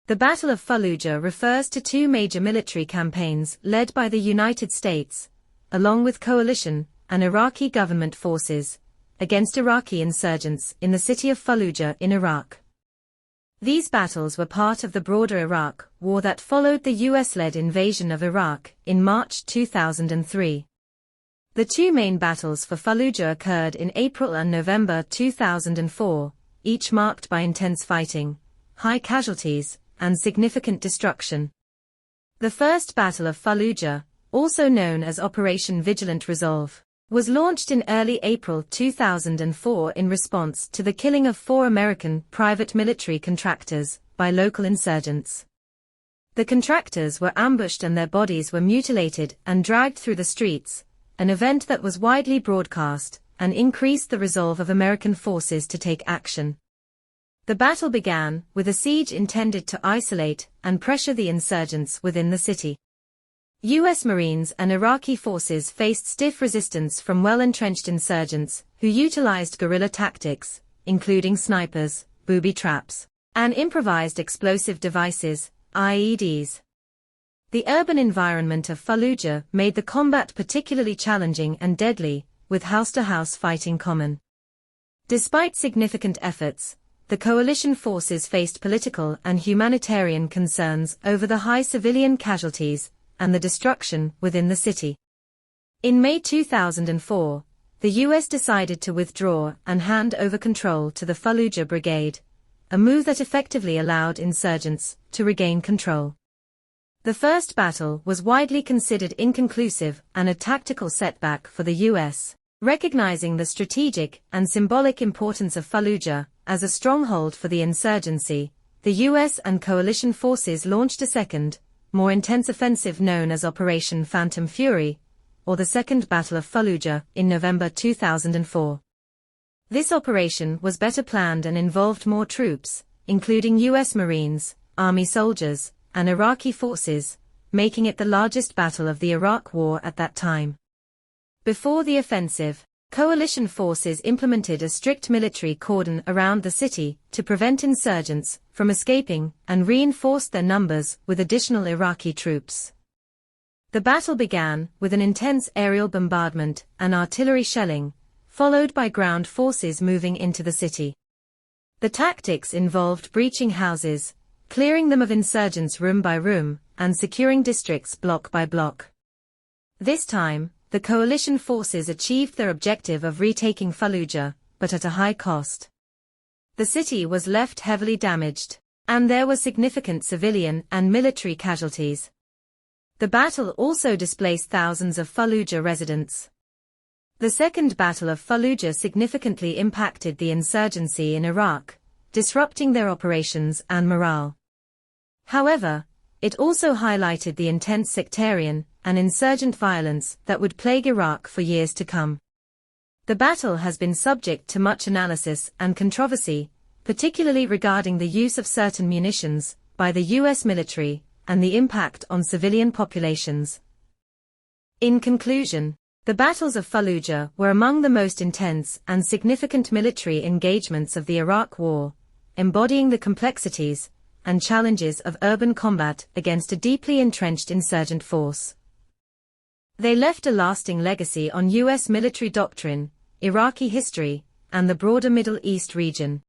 The Battle of Fallujah refers to two major military campaigns led by the United States, along with Coalition and Iraqi government forces, against Iraqi insurgents in the city of Fallujah in Iraq. These battles were part of the broader Iraq War that followed the US-led invasion of Iraq in March 2003. The two main battles for Fallujah occurred in April and November 2004, each marked by intense fighting, high casualties, and significant destruction. The First Battle of Fallujah, also known as Operation Vigilant Resolve, was launched in early April 2004 in response to the killing of 4 American private military contractors by local insurgents. The contractors were ambushed and their bodies were mutilated and dragged through the streets, an event that was widely broadcast and increased the resolve of American forces to take action. The battle began with a siege intended to isolate and pressure the insurgents within the city. U.S. Marines and Iraqi forces faced stiff resistance from well-entrenched insurgents who utilized guerrilla tactics, including snipers, booby traps, and improvised explosive devices, IEDs. The urban environment of Fallujah made the combat particularly challenging and deadly, with house-to-house fighting common. Despite significant efforts, the coalition forces faced political and humanitarian concerns over the high civilian casualties and the destruction within the city. In May 2004, the U.S. decided to withdraw and hand over control to the Fallujah Brigade, a move that effectively allowed insurgents to regain control. The first battle was widely considered inconclusive and a tactical setback for the U.S., recognizing the strategic and symbolic importance of Fallujah as a stronghold for the insurgency. The U.S. and coalition forces launched a second, more intense offensive known as Operation Phantom Fury, or the Second Battle of Fallujah, in November 2004. This operation was better planned and involved more troops, including U.S. Marines, Army soldiers, and Iraqi forces, making it the largest battle of the Iraq War at that time. Before the offensive, coalition forces implemented a strict military cordon around the city to prevent insurgents from escaping and reinforced their numbers with additional Iraqi troops. The battle began with an intense aerial bombardment and artillery shelling, followed by ground forces moving into the city. The tactics involved breaching houses, clearing them of insurgents room by room, and securing districts block by block. This time, the coalition forces achieved their objective of retaking Fallujah, but at a high cost. The city was left heavily damaged, and there were significant civilian and military casualties. The battle also displaced thousands of Fallujah residents. The Second Battle of Fallujah significantly impacted the insurgency in Iraq, disrupting their operations and morale. However, it also highlighted the intense sectarian and insurgent violence that would plague Iraq for years to come. The battle has been subject to much analysis and controversy, particularly regarding the use of certain munitions by the U.S. military and the impact on civilian populations. In conclusion, the battles of Fallujah were among the most intense and significant military engagements of the Iraq War, embodying the complexities and challenges of urban combat against a deeply entrenched insurgent force. They left a lasting legacy on U.S. military doctrine, Iraqi history, and the broader Middle East region.